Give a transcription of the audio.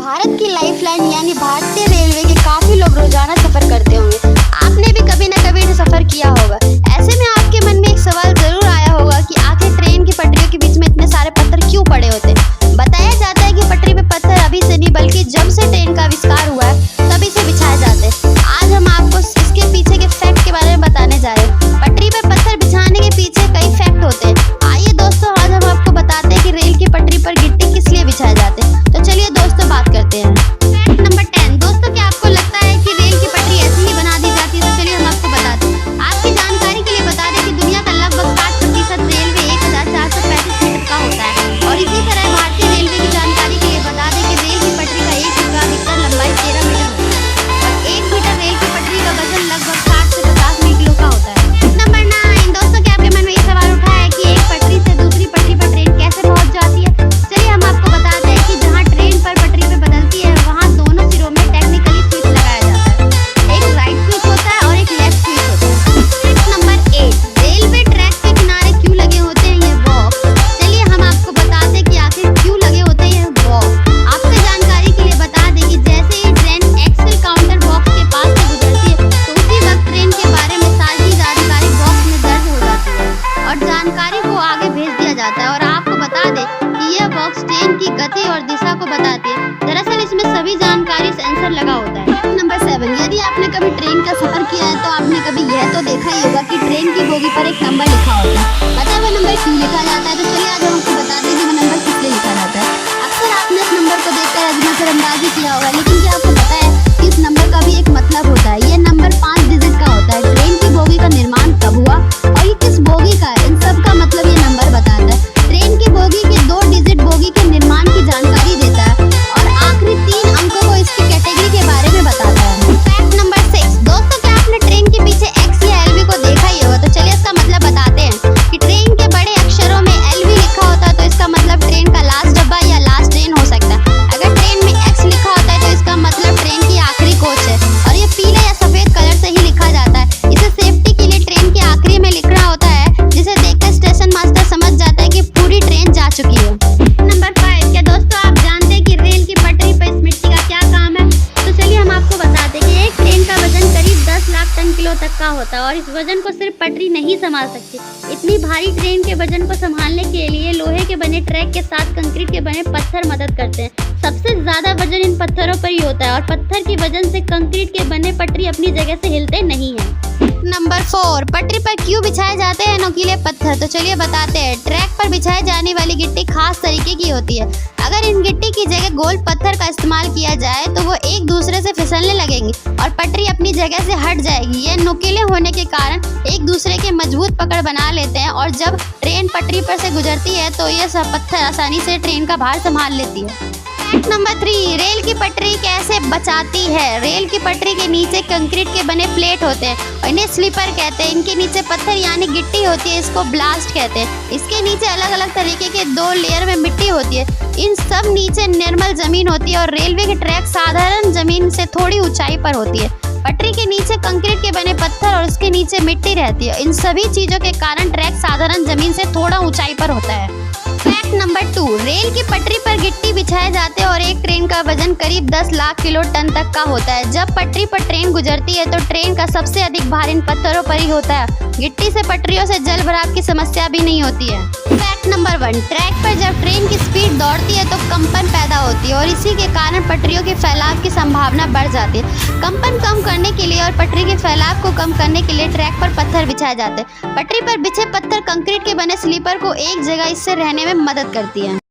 भारत की लाइफलाइन यानी भारतीय रेलवे के काफी लोग रोजाना सफर करते होंगे। आपने भी कभी न कभी सफर किया होगा। ऐसे में आपके मन में एक सवाल जरूर आया होगा कि आखिर ट्रेन की पटरियों के बीच में इतने सारे पत्थर क्यों पड़े होते। बताया जाता है कि पटरी पे पत्थर अभी से नहीं बल्कि जब से ट्रेन का आविष्कार हुआ है तभी से बिछाए जाते हैं। आज हम आपको इसके पीछे के फैक्ट के बारे में बताने जा रहे हैं। पटरी पे पत्थर बिछाने के पीछे कई फैक्ट होते हैं। आइए दोस्तों, आज हम आपको बताते हैं कि रेल की पटरी पर गिट्टी किस लिए बिछाए जाते हैं। तो चलिए दोस्तों बात करते हैं। Fact number 10। दोस्तों, क्या आपको लगता है कि रेल की पटरी ऐसे ही बना दी जाती है? तो चलिए हम आपको बताते हैं। आपकी जानकारी के लिए बता दें कि दुनिया का लगभग 60% रेलवे 1435 मीटर का होता है। और इसी तरह भारतीय रेलवे की जानकारी के लिए बता दें कि रेल की पटरी का एक टुकड़ा अधिकतर लंबाई 13 मीटर होती है और 1 मीटर रेल की पटरी का वजन लगभग 60 से 50 किलो का होता है। नंबर 9। दोस्तों, क्या आपके मन में ये सवाल उठा है कि एक पटरी से दूसरी पटरी पर ट्रेन कैसे पहुंच जाती है? चलिए हम आपको बताते हैं कि जहां ट्रेन पर पटरी पे बदलती है वहां दोनों सिरों में टेक्निकली स्विच लगाया जाता है। एक राइट स्विच होता है और एक लेफ्ट स्विच होता है। Fact number 8। रेलवे ट्रैक के किनारे क्यों लगे होते हैं ये बॉक्स? चलिए हम आपको बताते हैं कि आखिर क्यों लगे होते हैं ये बॉक्स। आपकी जानकारी के लिए बता दें कि जैसे ही ट्रेन एक्सेल काउंटर बॉक्स के पास से गुजरती है तो उसी वक्त ट्रेन के बारे में सारी जानकारी बॉक्स में दर्ज हो जाती है और जानकारी को आगे भेज दिया जाता है। और आपको बता दें कि यह बॉक्स ट्रेन की गति और दिशा को बताती है। दरअसल इसमें सभी जानकारी सेंसर लगा होता है। नंबर 7। यदि आपने कभी ट्रेन का सफर किया है तो आपने कभी यह तो देखा ही होगा कि ट्रेन की बोगी पर एक नंबर लिखा होता है। पता है वो नंबर क्यों लिखा जाता है? तो चलिए आज हम आपको बता दें कि वो नंबर किस लिए लिखा जाता है। अक्सर आपने इस नंबर को देखकर नजरअंदाज किया होगा, लेकिन क्या आपको पता है कि इस नंबर का भी एक मतलब होता है। यह नंबर 5 डिजिट का होता है। ट्रेन की बोगी का निर्माण कब हुआ और ये किस बोगी का है, इन सब का मतलब ये नंबर बताता है। ट्रेन की बोगी के 2 डिजिट बोगी के निर्माण की जानकारी देता है और आखिरी 3 अंकों को इसकी कैटेगरी के बारे में बताता है। Fact number 6। दोस्तों, क्या आपने ट्रेन के पीछे एक्स या एलवी को देखा ही होगा? तो चलिए इसका मतलब बताते हैं कि ट्रेन के बड़े अक्षरों में एलवी लिखा होता है तो इसका मतलब ट्रेन का लास्ट डब्बा या लास्ट ट्रेन हो सकता है। अगर ट्रेन में एक्स लिखा होता है तो इसका मतलब ट्रेन की आखिरी कोच है और ये पीले या सफेद कलर से ही लिखा जाता है। इसे सेफ्टी के लिए ट्रेन के आखिरी में लिखना होता है, जिसे देखकर स्टेशन मास्टर समझ जाता है कि पूरी ट्रेन जा चुकी है। नंबर 5। क्या दोस्तों आप जानते हैं कि रेल की पटरी पर इस मिट्टी का क्या काम है? तो चलिए हम आपको बताते हैं कि एक ट्रेन का वजन करीब 10 लाख टन किलो तक का होता है और इस वजन को सिर्फ पटरी नहीं संभाल सकती। इतनी भारी ट्रेन के वजन को संभालने के लिए लोहे के बने ट्रैक के साथ कंक्रीट के बने पत्थर मदद करते हैं। सबसे ज्यादा वजन इन पत्थरों पर ही होता है और पत्थर की वजन से कंक्रीट के बने पटरी अपनी जगह से हिलते नहीं है। नंबर 4। पटरी पर क्यों बिछाए जाते हैं नुकीले पत्थर? तो चलिए बताते हैं। ट्रैक पर बिछाई जाने वाली गिट्टी खास तरीके की होती है। अगर इन गिट्टी की जगह गोल पत्थर का इस्तेमाल किया जाए तो वो एक दूसरे से फिसलने लगेंगी और पटरी अपनी जगह से हट जाएगी। ये नुकीले होने के कारण एक दूसरे के मजबूत पकड़ बना लेते हैं और जब ट्रेन पटरी पर से गुजरती है तो ये सब पत्थर आसानी से ट्रेन का भार संभाल लेती है। Fact number 3। रेल की पटरी कैसे बचाती है? रेल की पटरी के नीचे कंक्रीट के बने प्लेट होते हैं और इन्हें स्लीपर कहते हैं। इनके नीचे पत्थर यानी गिट्टी होती है, इसको ब्लास्ट कहते हैं। इसके नीचे अलग अलग तरीके के 2 लेयर में मिट्टी होती है। इन सब नीचे निर्मल जमीन होती है और रेलवे के ट्रैक साधारण जमीन से थोड़ी ऊंचाई पर होती है। पटरी के नीचे कंक्रीट के बने पत्थर और उसके नीचे मिट्टी रहती है। इन सभी चीजों के कारण ट्रैक साधारण जमीन से थोड़ा ऊंचाई पर होता है। Fact number 2। रेल की पटरी पर गिट्टी बिछाए जाते हैं और एक ट्रेन का वजन करीब 10 लाख किलो टन तक का होता है। जब पटरी पर ट्रेन गुजरती है तो ट्रेन का सबसे अधिक भार इन पत्थरों पर ही होता है। गिट्टी से पटरियों से जल भराव की समस्या भी नहीं होती है। Fact number 1। ट्रैक पर जब ट्रेन की स्पीड दौड़ती है तो कंपन पैदा होती है और इसी के कारण पटरियों के फैलाव की संभावना बढ़ जाती है। कंपन कम करने के लिए और पटरी के फैलाव को कम करने के लिए ट्रैक पर पत्थर बिछाए जाते हैं। पटरी पर बिछे पत्थर कंक्रीट के बने स्लीपर को एक जगह इससे रहने में मदद करती है।